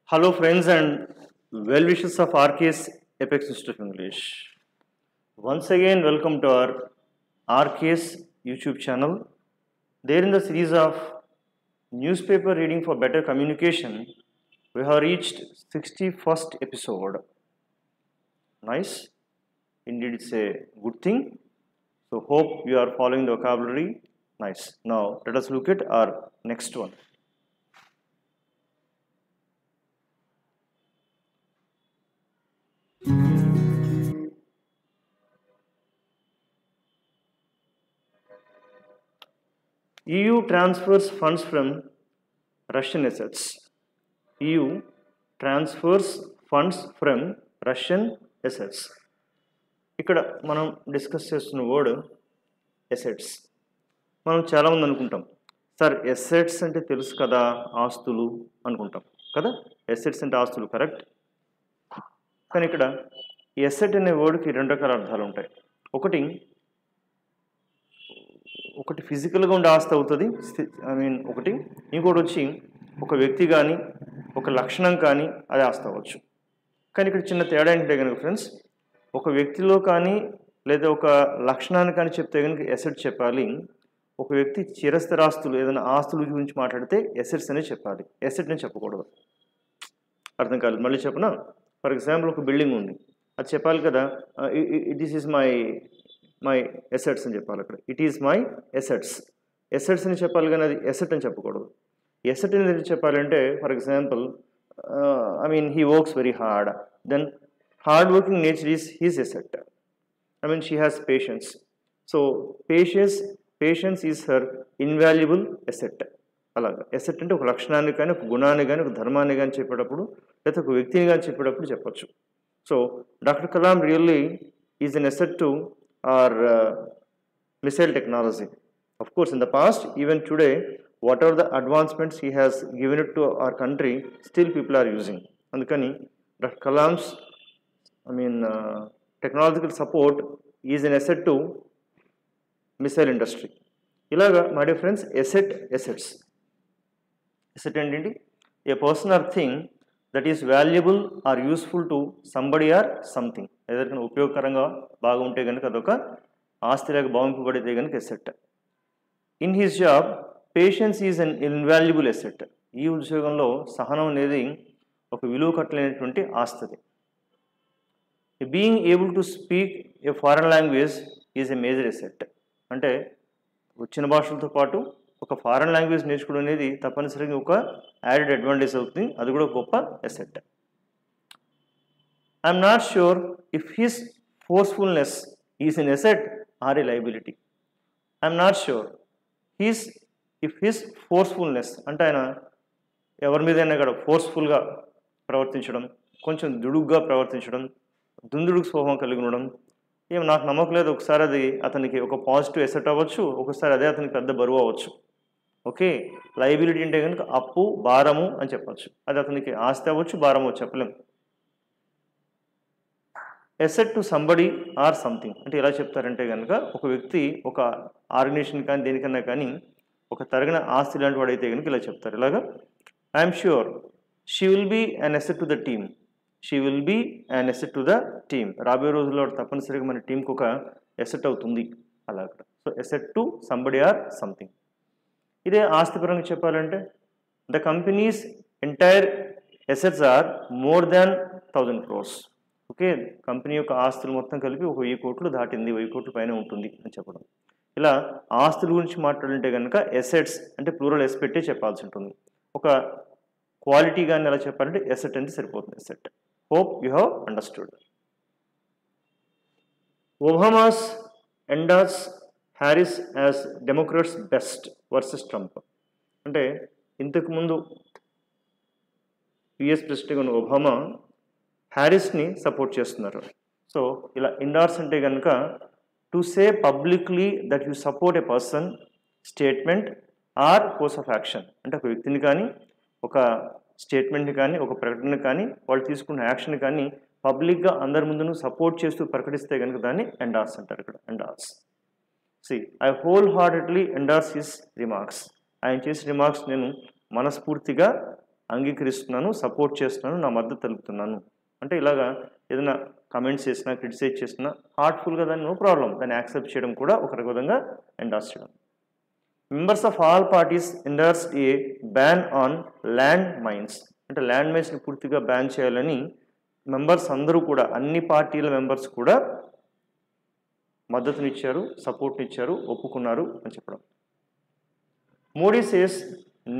Hello, friends, and well wishers of RK's Apex Institute of English. Once again, welcome to our RK's YouTube channel. There, in the series of newspaper reading for better communication, we have reached 61st episode. Nice, indeed, it's a good thing. So, hope you are following the vocabulary. Nice. Now, let us look at our next one. EU transfers funds from Russian assets. EU transfers funds from Russian assets. ఇక్కడ మనం discuss చేస్తున్న word assets. మనం చాలామంది అనుకుంటాం, sir assets అంటే తెలుసు కదా, ఆస్తులు అనుకుంటాం కదా. అసెట్స్ అంటే ఆస్తులు, కరెక్ట్. కానీ ఇక్కడ ఎసెట్ అనే వర్డ్కి రెండు రకాల అర్థాలు ఉంటాయి. ఒకటి ఫిజికల్గా ఉండే ఆస్తి అవుతుంది, ఒకటి. ఇంకోటి వచ్చి ఒక వ్యక్తి కానీ ఒక లక్షణం కానీ అది ఆస్తి అవ్వచ్చు. కానీ ఇక్కడ చిన్న తేడా ఏంటంటే కనుక ఫ్రెండ్స్, ఒక వ్యక్తిలో కానీ లేదా ఒక లక్షణాన్ని కానీ చెప్తే కనుక ఎసెట్ చెప్పాలి. ఒక వ్యక్తి చిరస్థిరాస్తులు ఏదైనా ఆస్తుల గురించి మాట్లాడితే ఎసెట్స్ అనే చెప్పాలి, ఎసెట్ అని చెప్పకూడదు. అర్థం కాలేదు, మళ్ళీ చెప్పనా. ఫర్ ఎగ్జాంపుల్, ఒక బిల్డింగ్ ఉంది, అది చెప్పాలి కదా, దిస్ ఈజ్ మై ఎసెట్స్ అని చెప్పాలి. అక్కడ ఇట్ ఈజ్ మై ఎసెట్స్ అని చెప్పాలి, కానీ అది ఎసెట్ అని చెప్పకూడదు. ఎసెట్ అనేది చెప్పాలంటే, for example, he works very hard, then hard working nature is his asset. She has patience, so patience is her invaluable asset. అలాగా ఎసెట్ అంటే ఒక లక్షణాన్ని కానీ ఒక గుణాన్ని కానీ ఒక ధర్మాన్ని కానీ చెప్పేటప్పుడు, లేదా ఒక వ్యక్తిని కానీ చెప్పేటప్పుడు చెప్పచ్చు. So doctor Kalam really is an asset to our missile technology. Of course, in the past, even today, whatever the advancements he has given it to our country, still people are using. Andukani Dr. Kalam's technological support is an asset to missile industry. Ilaga, my dear friends, assets. Asset enti a person or thing that is valuable or useful to somebody or something. ఏదైనా ఉపయోగకరంగా బాగా ఉంటే కనుక అదొక ఆస్తిలాగా భావింపబడితే కనుక asset. In his job patience is an invaluable asset. ఈ ఉద్యోగంలో సహనం అనేది ఒక విలువ కట్టలేనటువంటి ఆస్తి. Being able to speak A foreign language is a major asset. అంటే వచ్చిన భాషలతో పాటు ఒక ఫారెన్ లాంగ్వేజ్ నేర్చుకోవడం అనేది తప్పనిసరిగా ఒక యాడెడ్ అడ్వాంటేజ్ అవుతుంది, అది కూడా ఒక గొప్ప asset. I'm not sure if his forcefulness is an asset or a liability. I'm not sure if his forcefulness అంటే ఆయన ఎవరి మీదైనా కూడా ఫోర్స్ఫుల్గా ప్రవర్తించడం, కొంచెం దుడుగ్గా ప్రవర్తించడం, దుందుడుకు స్వభావం కలిగి ఉండడం, నాకు నమ్మకం లేదు, ఒకసారి అది అతనికి ఒక పాజిటివ్ ఎసెట్ అవ్వచ్చు, ఒకసారి అదే అతనికి పెద్ద బరువు అవ్వచ్చు. ఓకే, లయబిలిటీ అంటే కనుక అప్పు, భారము అని చెప్పచ్చు. అది అతనికి ఆస్తి అవ్వచ్చు, భారము చెప్పలేం. Asset to somebody or something అంటే ఎలా చెప్తారంటే కనుక, ఒక వ్యక్తి ఒక ఆర్గనైజేషన్ కానీ దేనికన్నా కానీ ఒక తరగిన ఆస్తి లాంటి వాడైతే కనుక ఇలా చెప్తారు. ఇలాగా, I'm sure she will be an asset to the team. She will be an asset to the team. రాబోయే రోజుల్లో తప్పనిసరిగా మన టీంకి ఒక ఎసెట్ అవుతుంది. అలాగ, so asset to somebody or something. ఇదే ఆస్తిపరంగా చెప్పాలంటే, the company's entire assets are more than 1000 crores. Okay, company యొక్క ఆస్తులు మొత్తం కలిపి 1000 కోట్లు దాటింది, 1000 కోట్ల పైన ఉంటుంది అని చెప్పడం. ఇలా ఆస్తుల గురించి మాట్లాడుంటే కనుక ఎసెట్స్ అంటే ప్లూరల్ ఎస్ పెట్టే చెప్పాల్సి ఉంటుంది. ఒక క్వాలిటీ కానీ ఎలా చెప్పాలంటే ఎసెట్ అంటే సరిపోతుంది, asset. Hope you have understood. Obama's endorse Harris as Democrats best versus Trump. అంటే ఇంతకుముందు యుఎస్ ప్రెసిడెంట్ ఉన్న ఒబామా హ్యారిస్ని సపోర్ట్ చేస్తున్నారు. సో ఇలా ఎండార్స్ అంటే కనుక to say publicly that you support a person, statement or course of action. అంటే ఒక వ్యక్తిని కానీ ఒక స్టేట్మెంట్ని కానీ ఒక ప్రకటన కానీ వాళ్ళు తీసుకున్న యాక్షన్ కానీ పబ్లిక్గా అందరి ముందును సపోర్ట్ చేస్తూ ప్రకటిస్తే కనుక దాన్ని ఎండార్స్ అంటారు. ఇక్కడ endorse. See I wholeheartedly endorse his remarks. ఆయన చేసిన రిమార్క్స్ నేను మనస్ఫూర్తిగా అంగీకరిస్తున్నాను, సపోర్ట్ చేస్తున్నాను, నా మద్దతు తెలుపుతున్నాను. అంటే ఇలాగా ఏదైనా కమెంట్స్ చేసినా, క్రిటిసైజ్ చేసినా హార్ట్ఫుల్గా దాన్ని నో ప్రాబ్లం, దాన్ని యాక్సెప్ట్ చేయడం కూడా ఒక విధంగా ఎండార్స్ చేయడం. Members of all parties endorsed a ban on land mines. అంటే ల్యాండ్ మైన్స్ని పూర్తిగా బ్యాన్ చేయాలని మెంబర్స్ అందరూ కూడా, అన్ని పార్టీల మెంబర్స్ కూడా మద్దతునిచ్చారు, సపోర్ట్నిచ్చారు, ఒప్పుకున్నారు అని చెప్పడం. Modi says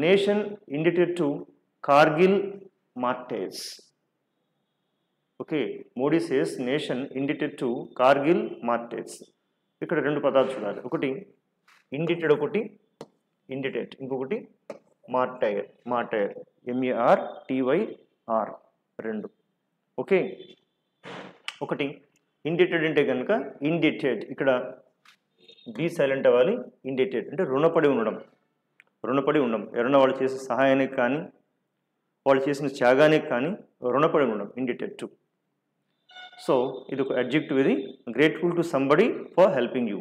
nation indebted to Kargil martyrs. Okay, Modi says nation indebted to Kargil martyrs. ఇక్కడ రెండు పదాలు చూడాలి, ఒకటి ఇండిటెడ్, ఒకటి ఇండిటెడ్, ఇంకొకటి మార్టైర్. మార్టైర్ MARTYR రెండు. ఓకే, ఒకటి ఇండిటెడ్ అంటే కనుక ఇండిటెడ్, ఇక్కడ బీ సైలెంట్ అవ్వాలి. ఇండిటెడ్ అంటే రుణపడి ఉండడం, రుణపడి ఉండడం. ఎవరైనా వాళ్ళు చేసే సహాయానికి కానీ, వాళ్ళు చేసిన త్యాగానికి కానీ రుణపడి ఉండడం, ఇండిటెడ్ టు. సో ఇది ఒక అడ్జెక్టివ్, ఇది grateful to somebody for helping you.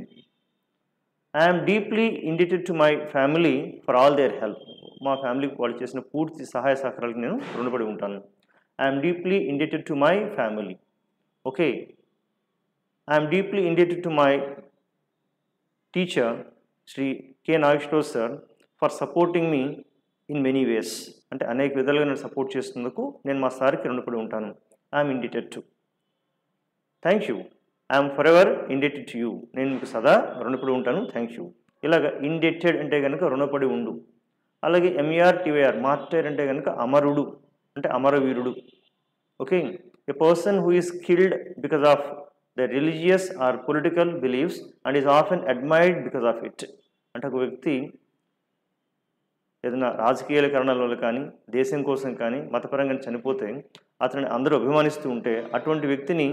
I'm deeply indebted to my family for all their help. మా ఫ్యామిలీకి వాళ్ళు చేసిన పూర్తి సహాయ సహకారాలకు నేను రుణపడి ఉంటాను. I'm deeply indebted to my family. Okay, I'm deeply indebted to my teacher Shri K Nageswara Rao sir for supporting me in many ways. అంటే అనేక విధాలుగా నేను సపోర్ట్ చేస్తున్నందుకు నేను మా సార్కి రుణపడి ఉంటాను. I'm indebted to. Thank you, I'm forever indebted to you. నేను మీకు సదా రుణపడి ఉంటాను, థ్యాంక్ యూ. ఇలాగ ఇండిటెడ్ అంటే కనుక రుణపడి ఉండు. అలాగే MARTYR మార్టైర్ అంటే కనుక అమరుడు, అంటే అమరవీరుడు. Okay, a person who is killed because of the religious or political beliefs and is often admired because of it. అంటే ఒక వ్యక్తి ఏదైనా రాజకీయ కారణాల వల్ల కానీ, దేశం కోసం కానీ, మతపరంగా చనిపోతే అతనిని అందరూ అభిమానిస్తూ ఉంటే అటువంటి వ్యక్తిని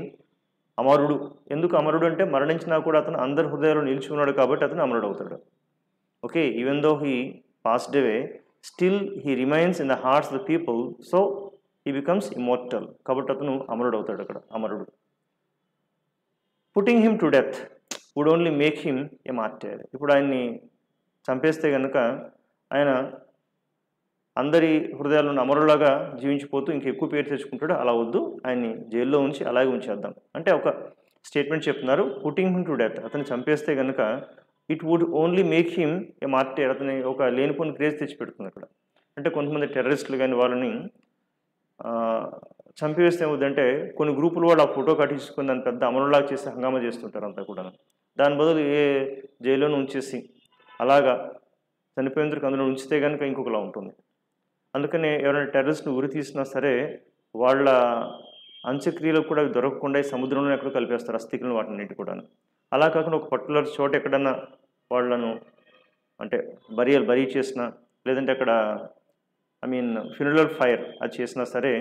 అమరుడు. ఎందుకు అమరుడు అంటే మరణించినా కూడా అతను అందరి హృదయాల్లో నిలిచి కాబట్టి అతను అమరుడు అవుతాడు. Okay, even though he passed away still he remains in the hearts of the people, so he becomes immortal. కాబట్టి అతను అమరుడు అవుతాడు, అక్కడ అమరుడు. Putting him to death would only make him a martyr. ఇప్పుడు ఆయన్ని చంపేస్తే కనుక ఆయన అందరి హృదయాలను అమరులాగా జీవించిపోతూ ఇంకెక్కువ పేరు తెచ్చుకుంటాడు. అలా వద్దు, ఆయన్ని జైల్లో ఉంచి అలాగే ఉంచేద్దాం. అంటే ఒక స్టేట్మెంట్ చెప్తున్నారు, పుట్టింగ్ హిమ్ టు డెత్. అతన్ని చంపేస్తే కనుక it would only make him a martyr. అతని ఒక లేనిపోని క్రేజ్ తెచ్చిపెడుతుంది అక్కడ. అంటే కొంతమంది టెర్రరిస్టులు కానీ వాళ్ళని చంపివేస్తే ఏమవుతుందంటే కొన్ని గ్రూపులు వాళ్ళు ఆ ఫోటో కట్టించుకొని దాన్ని పెద్ద అమరులాగా చేసి హంగామా చేస్తుంటారు అంతా కూడా. దాని బదులు ఏ జైల్లోనే ఉంచేసి అలాగా చనిపోయేందుకు అందులో ఉంచితే కనుక ఇంకొకలా ఉంటుంది. అందుకనే ఎవరైనా టెర్రరిస్ట్ని ఉరి తీసినా సరే వాళ్ళ అంత్యక్రియలకు కూడా అవి దొరకకుండా సముద్రంలో ఎక్కడో కలిపేస్తారు, అస్థికులను వాటిని కూడా. అలా కాకుండా ఒక పర్టికులర్ చోట ఎక్కడన్నా వాళ్ళను అంటే బరీ చేసినా, లేదంటే అక్కడ ఫ్యూనరల్ ఫైర్ అది చేసినా సరే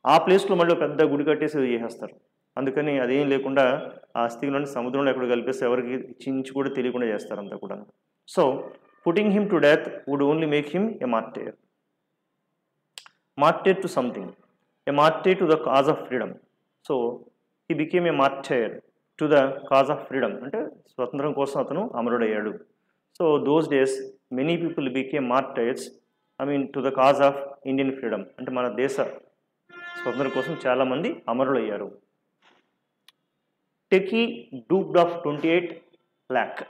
ఆ ప్లేస్లో మళ్ళీ పెద్ద గుడి కట్టేసి అది చేసేస్తారు. అందుకని అదేం లేకుండా ఆ అస్థికులను సముద్రంలో ఎక్కడ కలిపేస్తే ఎవరికి చించి కూడా తెలియకుండా చేస్తారు అంతా కూడా. So putting him to death would only make him a martyr. Martyr to something. A martyr to the cause of freedom. So, he became a martyr to the cause of freedom. అంటే స్వతంత్రం కోసం అతను అమరుడయ్యాడు. So, those days, many people became martyrs, to the cause of Indian freedom. అంటే మన దేశ స్వతంత్రం కోసం చాలామంది అమరులయ్యారు. Techie duped of 28 lakh.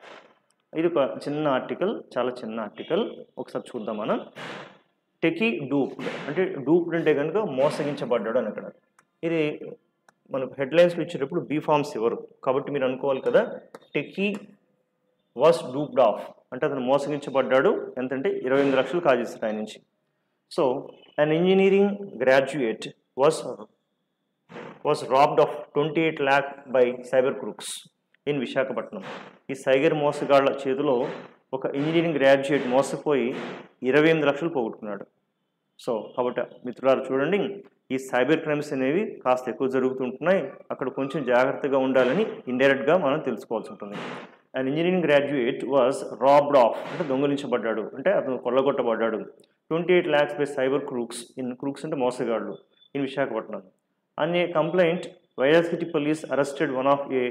ఇది ఒక చిన్న ఆర్టికల్, చాలా చిన్న ఆర్టికల్, ఒకసారి చూద్దాం మనం. టెకీ డూప్డ్ అంటే డూప్డ్ అంటే కనుక మోసగించబడ్డాడు అని అక్కడ. ఇది మనకు హెడ్లైన్స్లో ఇచ్చేటప్పుడు బీ ఫార్మ్స్ ఇవ్వరు, కాబట్టి మీరు అనుకోవాలి కదా టెకీ వాస్ డూప్డ్ ఆఫ్ అంటే అతను మోసగించబడ్డాడు. ఎంతంటే 28 లక్షలు కాజేస్తారు ఆయన నుంచి. So an engineering graduate was robbed of 28 lakh by cyber crooks in Visakhapatnam. ఈ సైబర్ మోసగాళ్ల చేతిలో ఒక ఇంజనీరింగ్ గ్రాడ్యుయేట్ మోసపోయి 28 లక్షలు పోగొట్టుకున్నాడు. సో కాబట్టి మిత్రులారు చూడండి, ఈ సైబర్ క్రైమ్స్ అనేవి కాస్త ఎక్కువ జరుగుతుంటున్నాయి. అక్కడ కొంచెం జాగ్రత్తగా ఉండాలని ఇండైరెక్ట్గా మనం తెలుసుకోవాల్సి ఉంటుంది. And engineering graduate was robbed of అంటే దొంగలించబడ్డాడు, అంటే అతను కొల్లగొట్టబడ్డాడు. 28 lakhs బై సైబర్ క్రూక్స్ అంటే మోసగాళ్ళు in Visakhapatnam. An A complaint Vizag city police arrested one of A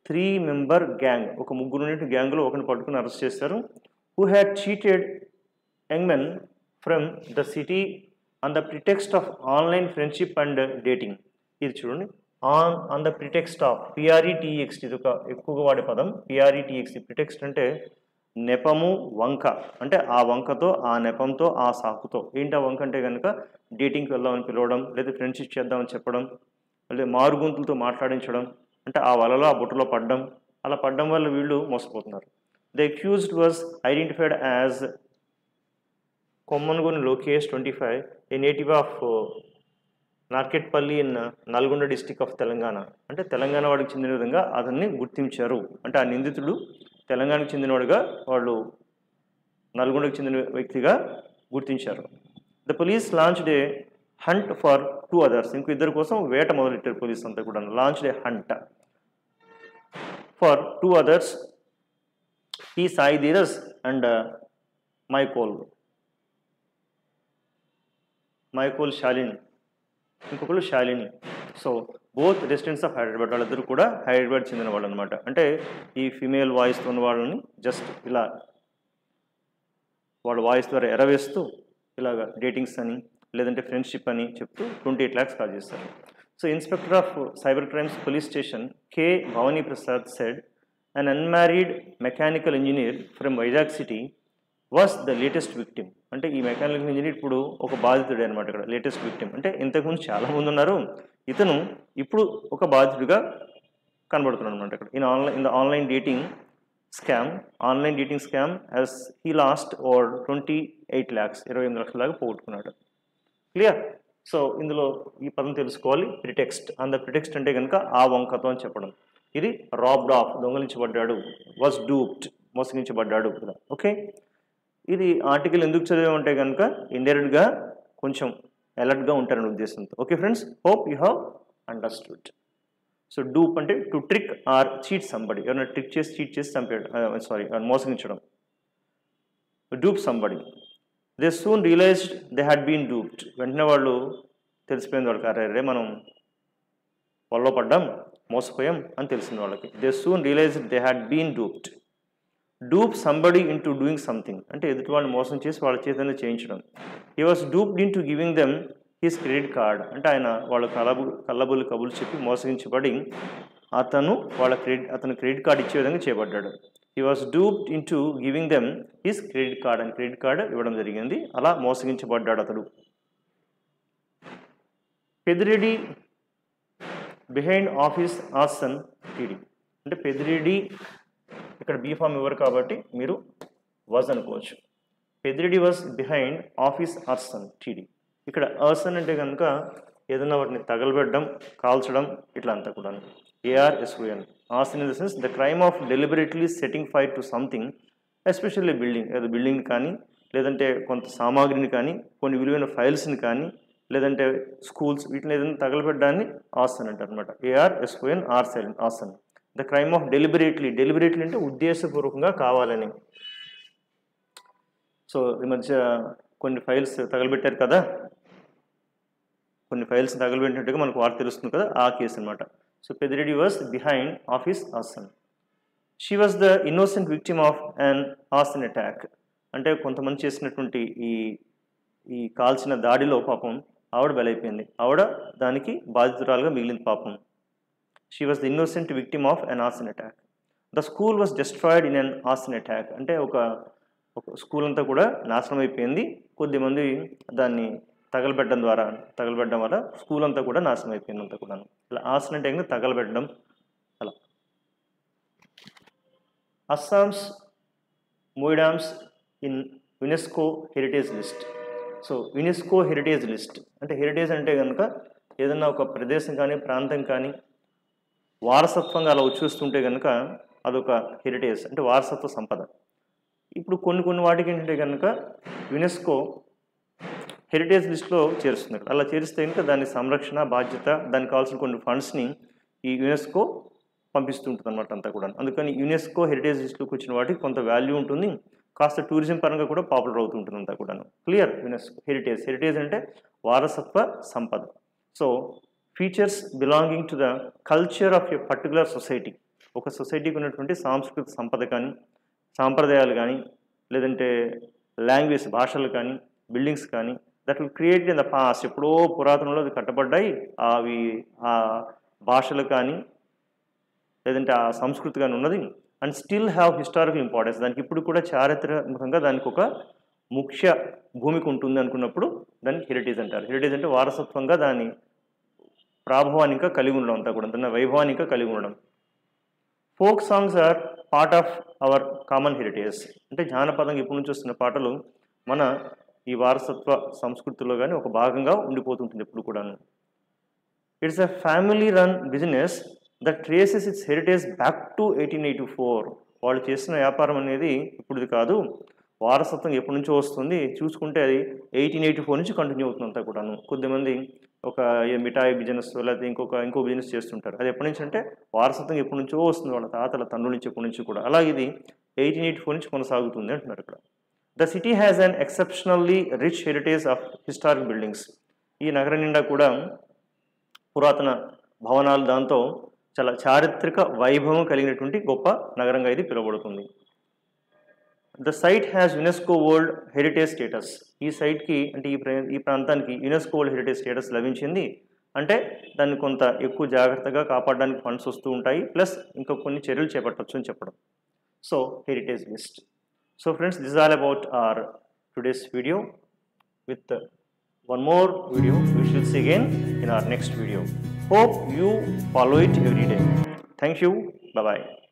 3-member gang. ఒక 3 గ్యాంగ్లో ఒకరిని పట్టుకుని అరెస్ట్ చేశారు. Who had cheated young men from the city on the pretext of online friendship and dating. ఇది చూడండి, on the pretext of, పిఆర్ఈటీఎక్స్టీ, ఇది ఒక ఎక్కువగా వాడే పదం. పిఆర్ఈటీఎక్స్టీ, ప్రిటెక్స్ట్ అంటే నెపము, వంక, అంటే ఆ వంకతో, ఆ నెపంతో, ఆ సాకుతో. ఏంటి ఆ వంక అంటే కనుక డేటింగ్కి వెళ్దామని పిలవడం, లేదా ఫ్రెండ్షిప్ చేద్దామని చెప్పడం, లేదా మారుగుంతులతో మాట్లాడించడం, అంటే ఆ వలలో, ఆ బుట్టలో పడ్డం. అలా పడ్డం వల్ల వీళ్ళు మోసపోతున్నారు. The accused was identified as Kommangoni Lokesh 25, a native of Narketpally in Nalgonda district of Telangana. అంటే తెలంగాణ వాడికి చెందిన విధంగా అతన్ని గుర్తించారు. అంటే ఆ నిందితుడు తెలంగాణకు చెందినవాడుగా, వాళ్ళు నల్గొండకు చెందిన వ్యక్తిగా గుర్తించారు. The police launched a hunt for 2 others. ఇంకో ఇద్దరు కోసం వేట మొదలెట్టారు పోలీస్ అంతా కూడా. Launched a hunt for 2 others, T Sai Dheeraj and Maikol Shalini, ఇంకొకరు Shalini. So both residents of Hyderabad. వాళ్ళిద్దరు కూడా హైదరాబాద్ చెందిన వాళ్ళు అనమాట. అంటే ఈ ఫిమేల్ వాయిస్తో ఉన్న వాళ్ళని జస్ట్ ఇలా వాళ్ళ వాయిస్ ద్వారా ఎరవేస్తూ ఇలాగ డేటింగ్స్ అని, లేదంటే ఫ్రెండ్షిప్ అని చెప్తూ 28 lakhs కాల్ చేస్తారు. So inspector of cyber crimes police station K Bhavani Prasad said an unmarried mechanical engineer from Vizag city was the latest victim. అంటే ఈ మెకానికల్ ఇంజనీర్ ఇప్పుడు ఒక బాధితుడే అనమాట. ఇక్కడ లేటెస్ట్ విక్టిమ్ అంటే ఇంతకుముందు చాలామంది ఉన్నారు, ఇతను ఇప్పుడు ఒక బాధితుడిగా కనబడుతున్నాడు అనమాట. ఇక్కడ in the online dating scam as he lost over 28 lakhs, 28 లక్షల దాకా పోగొట్టుకున్నాడు. క్లియర్? సో ఇందులో ఈ పదం తెలుసుకోవాలి, ప్రిటెక్స్ట్. ఆన్ ద ప్రిటెక్స్ట్ అంటే కనుక ఆ వంకతో అని చెప్పడం. ఇది రాబ్డ్ ఆఫ్, దొంగలించబడ్డాడు. వాజ్ డూప్డ్, మోసగించబడ్డాడు. ఓకే, ఇది ఆర్టికల్ ఎందుకు చదివామంటే కనుక ఇండైరెక్ట్గా కొంచెం అలర్ట్గా ఉంటారనే ఉద్దేశంతో. Okay friends, hope you have understood. So dupe అంటే to trick or cheat somebody. ఎవరైనా ట్రిక్ చేసి, చీట్ చేసి చంపేయడం, మోసగించడం. Dupe somebody. They soon realised they had been duped. వెంటనే వాళ్ళు తెలిసిపోయింది వాళ్ళకి, అరే మనం వాళ్ళలో పడ్డాం, మోసపోయాం అని తెలిసింది వాళ్ళకి. They soon realised they had been duped. Dupe somebody into doing something అంటే ఎదుటి వాళ్ళని మోసం చేసి వాళ్ళ చేతనే చేయించడం. He was duped into giving them his credit card. అంటే ఆయన వాళ్ళ కళ్ళబుల్లి కబుర్లు చెప్పి మోసగించబడి అతను క్రెడిట్ కార్డ్ ఇచ్చే విధంగా చేయబడ్డాడు. He was duped into giving them his credit card అని క్రెడిట్ కార్డ్ ఇవ్వడం జరిగింది. అలా మోసగించబడ్డాడు అతడు. పెద్దిరెడ్డి బిహైండ్ ఆఫీస్ ఆసన్ టీడీ. అంటే పెద్దిరెడ్డి ఇక్కడ బీ ఫామ్ ఇవ్వరు కాబట్టి మీరు వాజ్ అనుకోవచ్చు. Peddireddy was behind office arson TD. ఇక్కడ ఆర్సన్ అంటే కనుక ఏదైనా వాటిని తగలబెట్టడం, కాల్చడం, ఇట్లా అంతా కూడా. ARSON. Arson in the sense the crime of deliberately setting fire to something, especially building. ఏదో బిల్డింగ్ కానీ, లేదంటే కొంత సామాగ్రిని కానీ, కొన్ని విలువైన ఫైల్స్ని కానీ, లేదంటే స్కూల్స్, వీటిని ఏదైనా తగలబెట్టడాన్ని ఆర్సన్ అంటారు అనమాట. ARSON, arson. The crime of deliberately అంటే ఉద్దేశపూర్వకంగా కావాలని. సో ఈ మధ్య కొన్ని ఫైల్స్ తగలబెట్టారు కదా, కొన్ని ఫైల్స్ తగలబెట్టినట్టుగా మనకు వార్త తెలుస్తుంది కదా, ఆ కేసు అనమాట. So Peddireddy was behind office arson. She was the innocent victim of an arson attack. అంటే కొంతమంది చేసినటువంటి ఈ కాల్చిన దాడిలో పాపం ఆవిడ బలైపోయింది. ఆవిడ దానికి బాధితురాలుగా మిగిలింది పాపం. She was the innocent victim of an arson attack. The school was destroyed in an arson attack. అంటే ఒక స్కూల్ అంతా కూడా నాశనం అయిపోయింది. కొద్దిమంది దాన్ని తగలబెట్టడం వల్ల స్కూల్ అంతా కూడా నాశనం అయిపోయింది అంతా కూడా. ఇలా ఆర్సన్ అంటే తగలబెట్టడం అలా. Assam's moidams in UNESCO heritage list. So UNESCO heritage list అంటే హెరిటేజ్ అంటే కనుక ఏదన్నా ఒక ప్రదేశం కానీ, ప్రాంతం కానీ వారసత్వంగా అలా వచ్చేస్తుంటే కనుక అదొక హెరిటేజ్, అంటే వారసత్వ సంపద. ఇప్పుడు కొన్ని వాటికి ఏంటంటే కనుక యునెస్కో హెరిటేజ్ లిస్ట్లో చేరుస్తుంది. అలా చేరిస్తే కనుక దాని సంరక్షణ బాధ్యత, దానికి కావాల్సిన కొన్ని ఫండ్స్ని ఈ యునెస్కో పంపిస్తుంటుంది అనమాట అంతా కూడా. అందుకని యునెస్కో హెరిటేజ్ లిస్ట్లోకి వచ్చిన వాటికి కొంత వాల్యూ ఉంటుంది, కాస్త టూరిజం పరంగా కూడా పాపులర్ అవుతుంటుంది అంతా కూడా. క్లియర్? యునెస్కో హెరిటేజ్ అంటే వారసత్వ సంపద. So features belonging to the culture of a particular society. ఒక సొసైటీకి ఉన్నటువంటి సాంస్కృతిక సంపద కానీ, సాంప్రదాయాలు కానీ, లేదంటే లాంగ్వేజ్ భాషలు కానీ, బిల్డింగ్స్ కానీ that will create in the past, ఎప్పుడో పురాతనంలో అది కట్టబడ్డాయి, అవి ఆ భాషలు కానీ లేదంటే ఆ సంస్కృతి కానీ ఉన్నది, and still have historical importance, దానికి ఇప్పుడు కూడా చారిత్రాత్మకంగా దానికి ఒక ముఖ్య భూమికి ఉంటుంది అనుకున్నప్పుడు దాన్ని హెరిటేజ్ అంటారు. హెరిటేజ్ అంటే వారసత్వంగా దాని ప్రాభవాన్ని ఇంకా కలిగి ఉండడం, అంతా కూడా దాని వైభవాన్ని ఇంకా కలిగి ఉండడం. Folk songs are part of our common heritage, అంటే జానపదంగా ఎప్పటి నుంచి వస్తున్న పాటలు మన ఈ వారసత్వ సంస్కృతిలో కానీ ఒక భాగంగా ఉండిపోతుంటుంది ఎప్పుడు కూడాను. It's a family run business that traces it's heritage back to 1884. వాళ్ళు చేసిన వ్యాపారం అనేది ఇప్పుడుది కాదు, వారసత్వం ఎప్పటి నుంచో వస్తుంది. చూసుకుంటే అది 1884 నుంచి కంటిన్యూ అవుతుంది అంతా కూడాను. కొద్దిమంది ఒక మిఠాయి బిజినెస్ లేకపోతే ఇంకో బిజినెస్ చేస్తుంటారు. అది ఎప్పటి నుంచి అంటే వారసత్వం ఎప్పటి నుంచో వస్తుంది, వాళ్ళ తాతల తండ్రుల నుంచి ఎప్పటి నుంచి కూడా. అలా ఇది 1884 నుంచి కొనసాగుతుంది అంటున్నారు ఇక్కడ. The city has an exceptionally rich heritage of historic buildings. ఈ నగరం నిండా కూడా పురాతన భవనాలు, దాంతో చాలా చారిత్రక వైభవం కలిగినటువంటి గొప్ప నగరంగా ఇది పిలువబడుతుంది. The site has UNESCO world heritage status. ఈ సైట్కి అంటే ఈ ప్రాంతానికి యునెస్కో వరల్డ్ హెరిటేజ్ స్టేటస్ లభించింది. అంటే దాన్ని కొంత ఎక్కువ జాగ్రత్తగా కాపాడడానికి ఫండ్స్ వస్తూ ఉంటాయి, ప్లస్ ఇంకా కొన్ని చర్యలు చేపట్టవచ్చు అని చెప్పడం. So heritage list. So friends, this all about our today's video. With one more video we shall see again in our next video. Hope you follow it every day. Thank you. Bye bye.